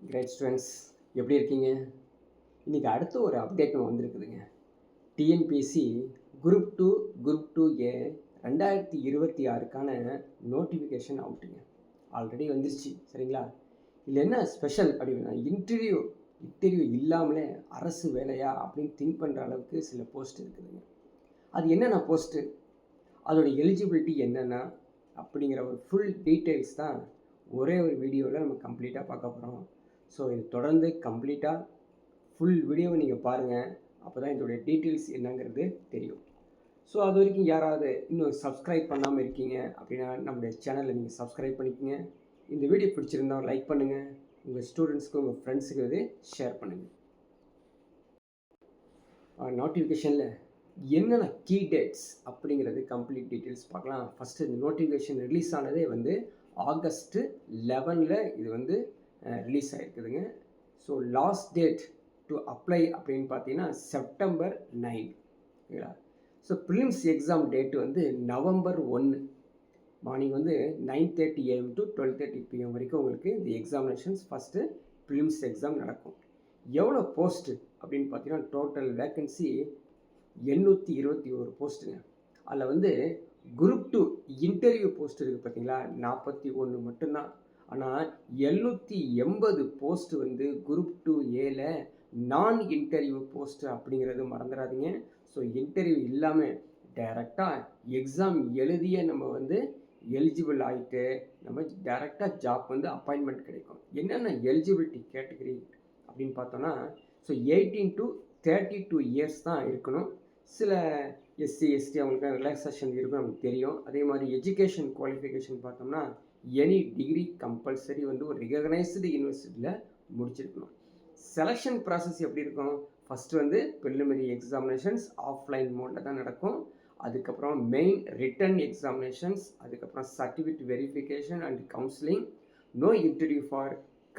Great students, எப்படி இருக்கீங்க? இன்றைக்கி அடுத்த ஒரு அப்டேட் வந்திருக்குதுங்க. TNPSC group two group two A 2026க்கான நோட்டிஃபிகேஷன் அவுட்டுங்க. ஆல்ரெடி வந்துருச்சு, சரிங்களா? இதில் என்ன ஸ்பெஷல் அப்படின்னா, இன்டர்வியூ இல்லாமலே அரசு வேலையா அப்படின்னு திங்க் பண்ணுற அளவுக்கு சில போஸ்ட் இருக்குதுங்க. அது என்னென்ன போஸ்ட்டு, அதோடய எலிஜிபிலிட்டி என்னென்ன அப்படிங்கிற ஒரு ஃபுல் டீட்டெயில்ஸ் தான் ஒரே ஒரு வீடியோவில் நம்ம கம்ப்ளீட்டாக பார்க்க போகிறோம். ஸோ இது தொடர்ந்து கம்ப்ளீட்டாக ஃபுல் வீடியோவை நீங்கள் பாருங்கள். அப்போ தான் இதோடைய டீட்டெயில்ஸ் என்னங்கிறது தெரியும். ஸோ அது வரைக்கும் யாராவது இன்னும் சப்ஸ்கிரைப் பண்ணாமல் இருக்கீங்க அப்படின்னா நம்முடைய சேனலை நீங்கள் சப்ஸ்கிரைப் பண்ணிக்கோங்க. இந்த வீடியோ பிடிச்சிருந்தால் லைக் பண்ணுங்கள். உங்கள் ஸ்டூடெண்ட்ஸ்க்கு உங்கள் ஃப்ரெண்ட்ஸுக்கு இது ஷேர் பண்ணுங்கள். நோட்டிஃபிகேஷனில் என்னென்ன கீ டேட்ஸ் அப்படிங்கிறது கம்ப்ளீட் டீட்டெயில்ஸ் பார்க்கலாம். ஃபஸ்ட்டு இந்த நோட்டிஃபிகேஷன் ரிலீஸ் ஆனதே வந்து August 11 இது வந்து ரிலீஸ் ஆகிருக்குதுங்க. So last date to apply அப்படின்னு பார்த்தீங்கன்னா September 9, ஓகேங்களா? ஸோ ப்ரிலிம்ஸ் எக்ஸாம் டேட்டு வந்து November 1 மார்னிங் வந்து 9:30 AM to 12:30 PM வரைக்கும் உங்களுக்கு இந்த எக்ஸாமினேஷன்ஸ் ஃபஸ்ட்டு ப்ரிலிம்ஸ் எக்ஸாம் நடக்கும். எவ்வளோ போஸ்ட்டு அப்படின்னு பார்த்தீங்கன்னா டோட்டல் வேக்கன்சி 821 போஸ்ட்டுங்க. அதில் வந்து குரூப் 2 இன்டர்வியூ போஸ்ட் இருக்குது பார்த்தீங்களா, 41 மட்டும்தான். ஆனால் 780 போஸ்ட் வந்து குரூப் 2 ஏல நான் இன்டர்வியூ போஸ்ட் அப்படிங்கிறது மறந்துடாதீங்க. ஸோ இன்டர்வியூ இல்லாமல் டைரெக்டாக எக்ஸாம் எழுதிய நம்ம வந்து எலிஜிபிள் ஆகிட்டு நம்ம டைரெக்டாக ஜாப் வந்து அப்பாயின்மெண்ட் கிடைக்கும். என்னென்ன எலிஜிபிலிட்டி கேட்டகரி அப்படின்னு பார்த்தோன்னா, ஸோ 18 to 32 இயர்ஸ் தான் இருக்கணும். சில எஸ்சி எஸ்டி அவங்களுக்கு ரிலாக்ஸேஷன் இருக்கும், நமக்கு தெரியும். அதே மாதிரி எஜுகேஷன் குவாலிஃபிகேஷன் பார்த்தோம்னா எனி டிகிரி கம்பல்சரி வந்து ஒரு ரெகக்னைஸ்டு யூனிவர்சிட்டியில் முடிச்சிருக்கணும். செலெக்ஷன் ப்ராசஸ் எப்படி இருக்கும்? ஃபஸ்ட்டு வந்து ப்ரிலிமினரி எக்ஸாமினேஷன்ஸ் ஆஃப்லைன் மோடில் தான் நடக்கும். அதுக்கப்புறம் மெயின் ரிட்டன் எக்ஸாமினேஷன்ஸ், அதுக்கப்புறம் certificate verification and counselling, no interview for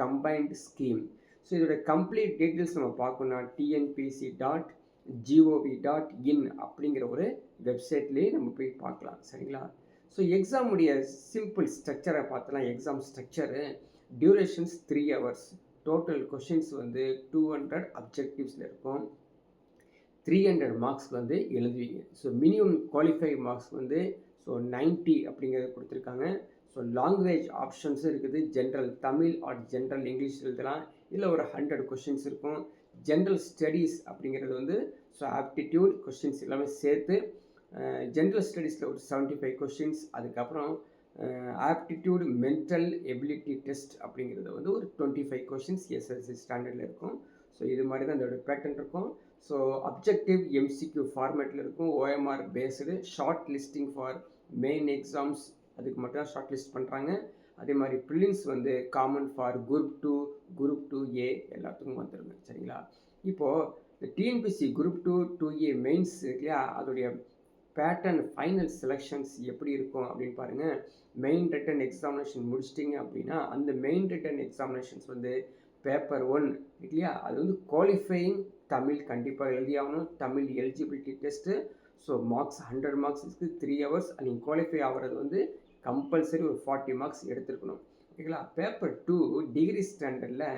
combined scheme. So இதோட கம்ப்ளீட் டீட்டெயில்ஸ் நம்ம பார்க்கணுன்னா tnpc.gov.in அப்படிங்கிற ஒரு வெப்சைட்லேயே நம்ம போய் பார்க்கலாம், சரிங்களா? ஸோ எக்ஸாமுடைய சிம்பிள் ஸ்ட்ரக்சரை பார்த்தலாம். Exam structure durations 3 hours, total questions வந்து 200 அப்ஜெக்டிவ்ஸில் இருக்கும். 300 மார்க்ஸ்க்கு வந்து எழுதுவீங்க. ஸோ மினிமம் குவாலிஃபை மார்க்ஸ் வந்து 90 அப்படிங்கிறது கொடுத்துருக்காங்க. ஸோ லாங்குவேஜ் ஆப்ஷன்ஸும் இருக்குது. General Tamil or general English எழுதலாம். இதில் ஒரு 100 கொஷின்ஸ் இருக்கும். ஜென்ரல் ஸ்டடீஸ் அப்படிங்கிறது வந்து ஆப்டிடியூட் கொஷின்ஸ் எல்லாமே சேர்த்து ஜென்ரல் ஸ்டடீஸில் ஒரு 75 கொஷின்ஸ், அதுக்கப்புறம் ஆப்டிடியூட் மென்டல் எபிலிட்டி டெஸ்ட் அப்படிங்கிறது வந்து ஒரு 25 கொஷின்ஸ் எஸ்எஸ்சி ஸ்டாண்டர்டில் இருக்கும். ஸோ இது மாதிரி தான் அதோட பேட்டர்ன் இருக்கும். ஸோ அப்ஜெக்டிவ் எம்சிக்யூ ஃபார்மேட்டில் இருக்கும். OMR based short listing for main exams, அதுக்கு மட்டும் தான் ஷார்ட் லிஸ்ட் பண்ணுறாங்க. அதே மாதிரி ப்ரிலிம்ஸ் வந்து common for group 2 group 2A எல்லாத்துக்கும் வந்துடுங்க, சரிங்களா? இப்போது இந்த டிஎன்பிசி குரூப் 2 2A மெயின்ஸ் இல்லையா, அதோடைய பேட்டர்ன் ஃபைனல் செலெக்ஷன்ஸ் எப்படி இருக்கும் அப்படின்னு பாருங்கள். மெயின் ரிட்டன் எக்ஸாமினேஷன் முடிச்சிட்டிங்க அப்படின்னா அந்த மெயின் ரிட்டன் எக்ஸாமினேஷன்ஸ் வந்து பேப்பர் 1 இல்லையா, அது வந்து குவாலிஃபையிங் தமிழ் கண்டிப்பாக எழுதியாகணும். Tamil eligibility test. So marks 100 marks இருக்குது. 3 hours. நீங்கள் குவாலிஃபை ஆகிறது வந்து கம்பல்சரி ஒரு 40 மார்க்ஸ் எடுத்துருக்கணும், ஓகேங்களா? பேப்பர் 2 டிகிரி ஸ்டாண்டர்டில்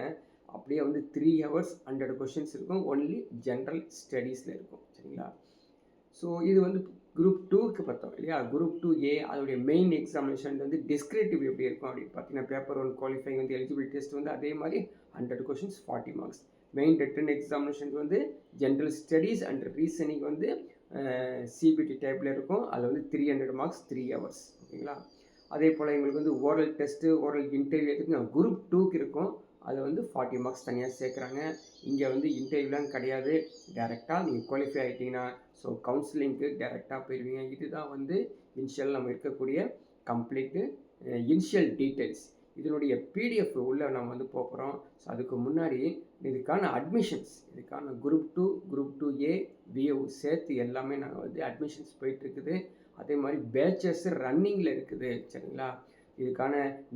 அப்படியே வந்து 3 hours 100 கொஷின்ஸ் இருக்கும். ஒன்லி ஜென்ரல் ஸ்டடீஸில் இருக்கும், சரிங்களா? ஸோ இது வந்து குரூப் 2க்கு பார்த்தோம் இல்லையா. குரூப் 2A அதோடைய மெயின் எக்ஸாமினேஷன் வந்து டிஸ்கிரிப்டிவ் எப்படி இருக்கும் அப்படின்னு பார்த்தீங்கன்னா, பேப்பர் 1 குவாலிஃபைங் வந்து எலிஜிபிலிட்டி டெஸ்ட் வந்து அதே மாதிரி 100 questions 40 marks. Main written examination வந்து ஜென்ரல் ஸ்டடீஸ் அண்ட் ரீசனிங் வந்து சிபிடி டைப்பில் இருக்கும். அதில் வந்து 300 மார்க்ஸ் 3 hours, ஓகேங்களா? அதே போல் எங்களுக்கு வந்து ஓரல் டெஸ்ட்டு ஓரல் இன்டர்வியூ எதுக்கு குரூப் 2க்கு இருக்கும். அதை வந்து 40 மார்க்ஸ் தனியாக சேர்க்குறாங்க. இங்கே வந்து இன்டர்வியூலாம் கிடையாது. டேரெக்டாக நீங்கள் குவாலிஃபை ஆகிட்டிங்கன்னா ஸோ கவுன்சிலிங்க்கு டேரெக்டாக போயிடுவீங்க. இதுதான் வந்து இனிஷியல் நம்ம இருக்கக்கூடிய கம்ப்ளீட்டு இனிஷியல் டீட்டெயில்ஸ். இதனுடைய பிடிஎஃப் உள்ளே நம்ம வந்து போகிறோம். ஸோ அதுக்கு முன்னாடி இதுக்கான அட்மிஷன்ஸ், இதுக்கான குரூப் 2 குரூப் 2A விஏ சேர்த்து எல்லாமே நாங்கள் வந்து அட்மிஷன்ஸ் போயிட்டுருக்குது. அதே மாதிரி பேச்சஸ் ரன்னிங்கில் இருக்குது, சரிங்களா? இதுக்கான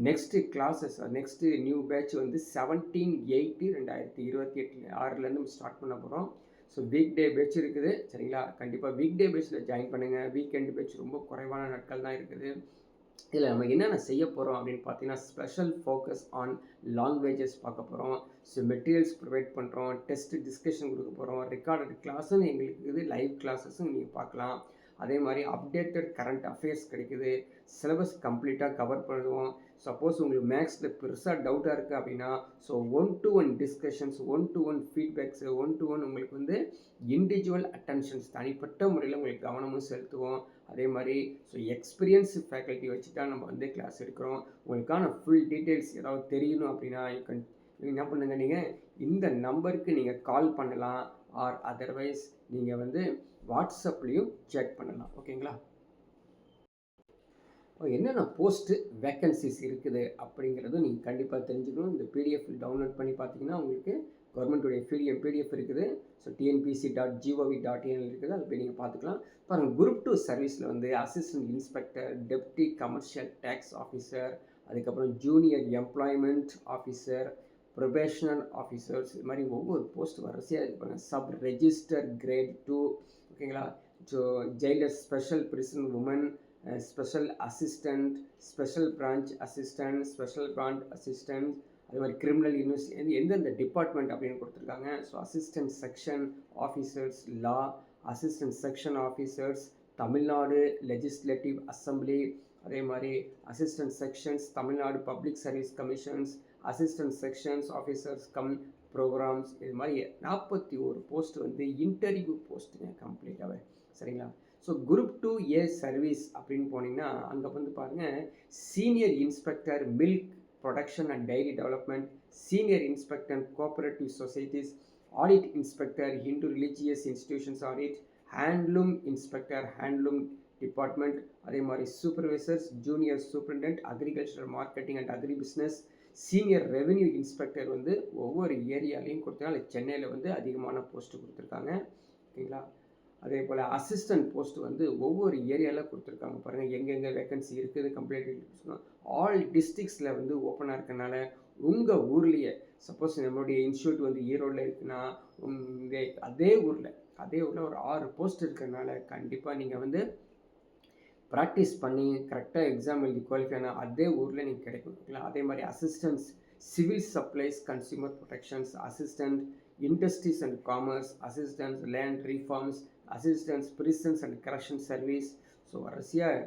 next classes next new batch வந்து 17/8/2026 நம்ம ஸ்டார்ட் பண்ண போகிறோம். ஸோ வீக் டே பேட்ச் இருக்குது, சரிங்களா? கண்டிப்பாக வீக் டே பேட்சில் ஜாயின் பண்ணுங்கள். வீக்கெண்டு பேட்ச் ரொம்ப குறைவான நாட்கள் தான் இருக்குது. இதில் நம்ம என்னென்ன செய்ய போகிறோம் அப்படின்னு பார்த்தீங்கன்னா, ஸ்பெஷல் ஃபோக்கஸ் ஆன் லாங்குவேஜஸ் பார்க்க போகிறோம். ஸோ மெட்டீரியல்ஸ் ப்ரொவைட் பண்ணுறோம். டெஸ்ட் டிஸ்கஷன் கொடுக்க போகிறோம். ரெக்கார்டட் கிளாஸும் எங்களுக்கு இருக்குது. லைவ் கிளாஸஸும் நீங்கள் பார்க்கலாம். அதே மாதிரி அப்டேட்டட் கரண்ட் அஃபேர்ஸ் கிடைக்குது. சிலபஸ் கம்ப்ளீட்டாக கவர் பண்ணுவோம். சப்போஸ் உங்களுக்கு மேக்ஸில் பெருசாக டவுட்டாக இருக்குது அப்படின்னா, so 1-to-1 discussions, 1-to-1 feedbacks, 1-to-1 உங்களுக்கு வந்து இண்டிவிஜுவல் அட்டென்ஷன்ஸ், தனிப்பட்ட முறையில் உங்களுக்கு கவனமும் செலுத்துவோம். அதே மாதிரி ஸோ எக்ஸ்பீரியன்ஸ் ஃபேக்கல்ட்டி வச்சு தான் நம்ம வந்து கிளாஸ் எடுக்கிறோம். உங்களுக்கான ஃபுல் டீட்டெயில்ஸ் ஏதாவது தெரியணும் அப்படின்னா என்ன பண்ணுங்கள், நீங்கள் இந்த நம்பருக்கு நீங்கள் கால் பண்ணலாம். ஆர் அதர்வைஸ் நீங்கள் வந்து வாட்ஸ்அப்லேயும் சேட் பண்ணலாம். ஓகேங்களா? என்னென்ன போஸ்ட்டு வேக்கன்சிஸ் இருக்குது அப்படிங்கிறதும் நீங்கள் கண்டிப்பாக தெரிஞ்சுக்கணும். இந்த பிடிஎஃப் டவுன்லோட் பண்ணி பார்த்தீங்கன்னா உங்களுக்கு கவர்மெண்ட்டுடைய பிடிஎஃப் இருக்குது. ஸோ tnpc.gov.in இருக்குது. அதில் போய் நீங்கள் பார்த்துக்கலாம். பாருங்கள், குரூப் 2 சர்வீஸில் வந்து assistant inspector, deputy commercial taxes officer, அதுக்கப்புறம் junior employment officer, probational officers, இது மாதிரி ஒவ்வொரு போஸ்ட் வரிசையாக இருப்பாங்க. சப் ரெஜிஸ்டர் கிரேட் 2, ஓகேங்களா? So Jailer, special prison woman, special assistant, special branch assistant, special branch assistant, அது மாதிரி கிரிமினல் யூனிவர்சிட்டி எந்தெந்த டிபார்ட்மெண்ட் அப்படின்னு கொடுத்துருக்காங்க. ஸோ அசிஸ்டன்ட் செக்ஷன் ஆஃபீஸர்ஸ் லா, assistant section officers Tamil Nadu legislative assembly, அதே மாதிரி assistant sections Tamil Nadu public service commissions, assistant sections officers programs, இது மாதிரி 41 post வந்து இன்டர்வியூ போஸ்ட்டுங்க கம்ப்ளீட்டாகவே. சரிங்களா? ஸோ குரூப் 2A சர்வீஸ் அப்படின்னு போனீங்கன்னா அங்கே வந்து பாருங்கள், senior inspector milk production and dairy development, senior inspector cooperative societies, audit inspector Hindu religious institutions audit, handloom inspector handloom department, அதே மாதிரி supervisors, junior superintendent agriculture marketing and agri business, senior revenue inspector வந்து ஒவ்வொரு ஏரியாலையும் கொடுத்தாங்க. சென்னையில் வந்து அதிகமான post கொடுத்துருக்காங்க. ஓகேங்களா? அதே போல் அசிஸ்டன்ட் போஸ்ட் வந்து ஒவ்வொரு ஏரியாவில் கொடுத்துருக்காங்க. பாருங்கள் எங்கெங்கே வேக்கன்சி இருக்குது கம்ப்ளீட் ஆல் டிஸ்ட்ரிக்ஸில் வந்து ஓப்பனாக இருக்கனால உங்கள் ஊர்லேயே சப்போஸ் நம்மளுடைய இன்ஸ்டியூட் வந்து ஈரோடில் இருக்குன்னா அதே ஊரில் ஒரு 6 போஸ்ட் இருக்கிறதுனால கண்டிப்பாக நீங்கள் வந்து ப்ராக்டிஸ் பண்ணி கரெக்டாக எக்ஸாம் எழுதி குவாலிஃபை ஆனால் அதே ஊரில் நீங்கள் கிடைக்கும். ஓகேங்களா? அதே மாதிரி assistance civil supplies consumer protections, assistant industries and commerce, assistance land reforms, assistance prisons and correction service. So வரிசையாக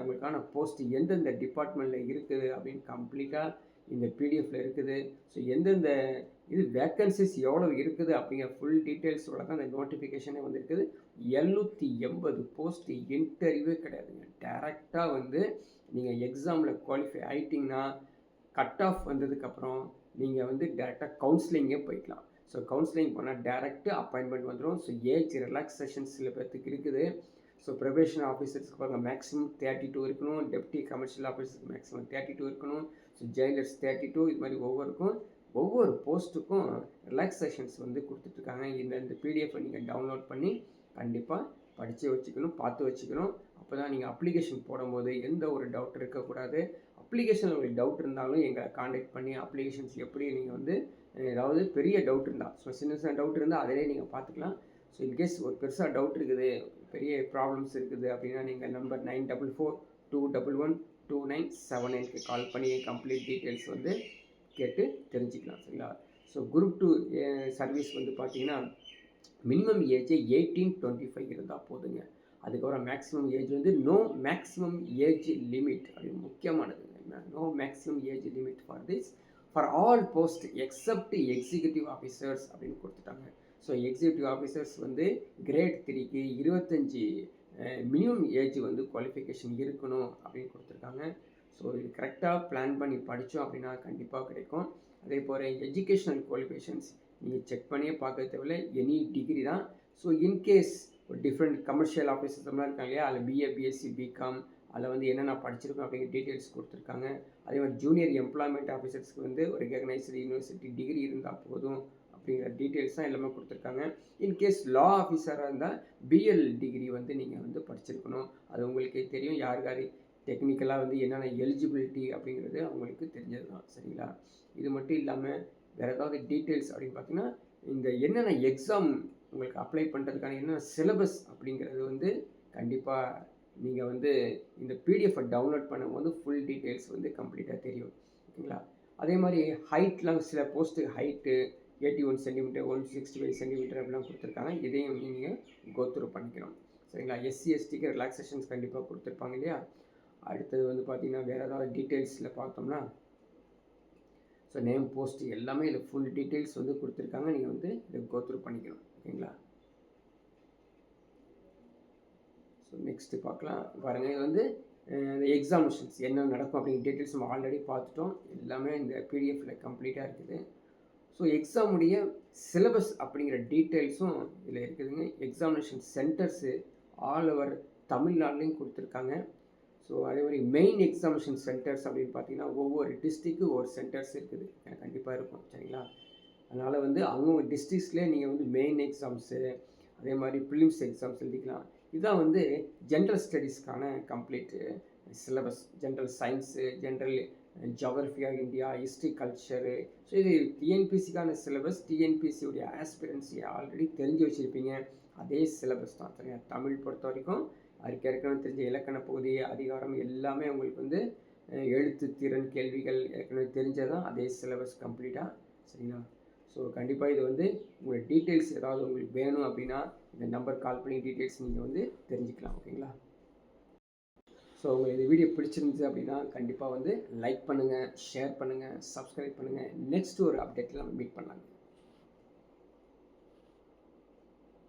உங்களுக்கான போஸ்ட் எந்தெந்த டிபார்ட்மெண்ட்டில் இருக்குது அப்படின்னு கம்ப்ளீட்டாக இந்த பிடிஎஃப்பில் இருக்குது. ஸோ எந்தெந்த இது வேக்கன்சிஸ் எவ்வளோ இருக்குது அப்படிங்கிற ஃபுல் டீட்டெயில்ஸோட தான் அந்த நோட்டிஃபிகேஷனே வந்துருக்குது. 780 போஸ்ட் இன்டர்வியூவே கிடையாதுங்க. டேரெக்டாக வந்து நீங்கள் எக்ஸாமில் குவாலிஃபை ஆகிட்டிங்கன்னா கட் ஆஃப் வந்ததுக்கப்புறம் நீங்கள் வந்து டேரெக்டாக கவுன்சிலிங்கே போய்க்கலாம். ஸோ கவுன்சிலிங் போனால் டேரெக்டு அப்பாயின்மெண்ட் வந்துடும். ஸோ ஏஜ் ரிலாக்ஸேஷன் சில பேர்த்துக்கு இருக்குது. ஸோ ப்ரொபேஷன் ஆஃபீஸர்ஸ்க்கு பாருங்கள் மேக்ஸிமம் 32 இருக்கணும். டெப்டி கமர்ஷியல் ஆஃபீஸருக்கு மேக்ஸிமம் 32 இருக்கணும். ஸோ ஜெயிலர்ஸ் 32, இது மாதிரி ஒவ்வொரு போஸ்ட்டுக்கும் ரிலாக்ஸேஷன்ஸ் வந்து கொடுத்துட்ருக்காங்க. இந்த பிடிஎஃப்பை நீங்கள் டவுன்லோட் பண்ணி கண்டிப்பாக படித்து வச்சுக்கணும், பார்த்து வச்சுக்கணும். அப்போ தான் நீங்கள் அப்ளிகேஷன் போடும்போது எந்த ஒரு டவுட் இருக்கக்கூடாது. அப்ளிகேஷன் உங்களுக்கு டவுட் இருந்தாலும் எங்களை காண்டாக்ட் பண்ணி அப்ளிகேஷன்ஸ் எப்படி நீங்கள் வந்து ஏதாவது பெரிய டவுட் இருந்தால், ஸோ சின்ன டவுட் இருந்தால் அதிலே நீங்கள் பார்த்துக்கலாம். ஸோ இன்கேஸ் ஒரு பெருசாக டவுட் இருக்குது, பெரிய ப்ராப்ளம்ஸ் இருக்குது அப்படின்னா நீங்கள் நம்பர் 9442112979க்கு கால் பண்ணி கம்ப்ளீட் டீட்டெயில்ஸ் வந்து கேட்டு தெரிஞ்சுக்கலாம். சரிங்களா? ஸோ குரூப் 2 சர்வீஸ் வந்து பார்த்தீங்கன்னா மினிமம் ஏஜ் 18-25 இருந்தால் போதுங்க. அதுக்கப்புறம் மேக்ஸிமம் ஏஜ் வந்து நோ மேக்ஸிமம் ஏஜ் லிமிட், அது முக்கியமானது. No maximum age limit for all post except executive officers அப்படின்னு கொடுத்துட்டாங்க. ஸோ எக்ஸிக்யூட்டிவ் ஆஃபீஸர்ஸ் வந்து கிரேட் 3க்கு 25 மினிமம் ஏஜ் வந்து குவாலிஃபிகேஷன் இருக்கணும் அப்படின்னு கொடுத்துருக்காங்க. ஸோ இது கரெக்டாக பிளான் பண்ணி படித்தோம் அப்படின்னா கண்டிப்பாக கிடைக்கும். அதே போல் எஜுகேஷ்னல் குவாலிஃபிகேஷன்ஸ் நீங்கள் செக் பண்ணியே பார்க்க தேவையில்லை, எனி டிகிரி தான். ஸோ இன்கேஸ் ஒரு டிஃப்ரெண்ட் கமர்ஷியல் ஆஃபீஸர்ஸ் எல்லாம் இருக்காங்க இல்லையா, அதில் பிஏ பிஎஸ்சி பிகாம் அதில் வந்து என்னென்ன படிச்சிருக்கோம் அப்படிங்கிற டீட்டெயில்ஸ் கொடுத்துருக்காங்க. அதே மாதிரி ஜூனியர் எம்ப்ளாய்மெண்ட் ஆஃபீஸர்ஸ்க்கு வந்து ஒரு ரெகனைஸ்டு யூனிவர்சிட்டி டிகிரி இருந்தால் போதும் அப்படிங்கிற டீட்டெயில்ஸ் தான் எல்லாமே கொடுத்துருக்காங்க. இன்கேஸ் லா ஆஃபீஸராக இருந்தால் பிஎல் டிகிரி வந்து நீங்கள் வந்து படிச்சிருக்கணும். அது உங்களுக்கே தெரியும், யாருக்காரு டெக்னிக்கலாக வந்து என்னென்ன எலிஜிபிலிட்டி அப்படிங்கிறது அவங்களுக்கு தெரிஞ்சது தான். சரிங்களா? இது மட்டும் இல்லாமல் வேறு ஏதாவது டீட்டெயில்ஸ் அப்படின்னு பார்த்தீங்கன்னா இந்த என்னென்ன எக்ஸாம் உங்களுக்கு அப்ளை பண்ணுறதுக்கான என்னென்ன சிலபஸ் அப்படிங்கிறது வந்து கண்டிப்பாக நீங்கள் வந்து இந்த பிடிஎஃப்பை டவுன்லோட் பண்ணும்போது ஃபுல் டீட்டெயில்ஸ் வந்து கம்ப்ளீட்டாக தெரியும். ஓகேங்களா? அதே மாதிரி ஹைட்லாம் சில போஸ்ட்டுக்கு ஹைட்டு 81 சென்டிமீட்டர் 165 சென்டிமீட்டர் அப்படிலாம் கொடுத்துருக்காங்க. இதையும் நீங்கள் கோத்ரூ பண்ணிக்கணும். சரிங்களா? எஸ்சி எஸ்டிக்கு ரிலாக்ஸேஷன்ஸ் கண்டிப்பாக கொடுத்துருப்பாங்க இல்லையா? அடுத்தது வந்து பார்த்தீங்கன்னா வேறு ஏதாவது டீட்டெயில்ஸில் பார்த்தோம்னா ஸோ நேம் போஸ்ட் எல்லாமே இதில் ஃபுல் டீட்டெயில்ஸ் வந்து கொடுத்துருக்காங்க. நீங்கள் வந்து இதை கோத்ரூ பண்ணிக்கணும். ஓகேங்களா? ஸோ நெக்ஸ்ட்டு பார்க்கலாம். பாருங்கள், இது வந்து இந்த எக்ஸாமினேஷன்ஸ் என்ன நடக்கும் அப்படிங்கிற டீட்டெயில்ஸ் நம்ம ஆல்ரெடி பார்த்துட்டோம். எல்லாமே இந்த பிடிஎஃப்பில் கம்ப்ளீட்டாக இருக்குது. ஸோ எக்ஸாமுடைய சிலபஸ் அப்படிங்கிற டீட்டெயில்ஸும் இதில் இருக்குதுங்க. எக்ஸாமினேஷன் சென்டர்ஸு ஆல் ஓவர் தமிழ்நாடுலேயும் கொடுத்துருக்காங்க. ஸோ அதே மாதிரி மெயின் எக்ஸாமினேஷன் சென்டர்ஸ் அப்படின்னு பார்த்தீங்கன்னா ஒவ்வொரு டிஸ்ட்ரிக்கு ஒவ்வொரு சென்டர்ஸ் இருக்குது, கண்டிப்பாக இருக்கும். சரிங்களா? அதனால் வந்து அவங்க டிஸ்ட்ரிக்ஸ்லேயே நீங்கள் வந்து மெயின் எக்ஸாம்ஸு அதே மாதிரி ப்ரிலிம்ஸ் எக்ஸாம்ஸ் எழுதிக்கலாம். இதுதான் வந்து ஜென்ரல் ஸ்டடீஸ்க்கான complete syllabus. General science, general geography of India, history, culture. So இது டிஎன்பிசிக்கான சிலபஸ். டிஎன்பிசியுடைய ஆஸ்பிரன்ஸி ஆல்ரெடி தெரிஞ்சு வச்சுருப்பீங்க. அதே சிலபஸ் தான். சரிங்களா? தமிழ் பொறுத்த வரைக்கும் அதுக்கு ஏற்கனவே தெரிஞ்ச இலக்கண பகுதி, அதிகாரம் எல்லாமே உங்களுக்கு வந்து எழுத்து திறன் கேள்விகள் ஏற்கனவே தெரிஞ்சதான். அதே சிலபஸ் கம்ப்ளீட்டாக. சரிங்களா? ஸோ கண்டிப்பாக இது வந்து உங்களோட டீட்டெயில்ஸ் ஏதாவது உங்களுக்கு வேணும் அப்படின்னா இந்த நம்பர் கால் பண்ணி டீட்டெயில்ஸ் நீங்கள் வந்து தெரிஞ்சுக்கலாம். ஓகேங்களா? ஸோ உங்களுக்கு இந்த வீடியோ பிடிச்சிருந்துச்சு அப்படின்னா கண்டிப்பாக வந்து லைக் பண்ணுங்கள், ஷேர் பண்ணுங்கள், சப்ஸ்கிரைப் பண்ணுங்கள். நெக்ஸ்ட் ஒரு அப்டேட்டில் நம்ம மீட் பண்ணலாங்க.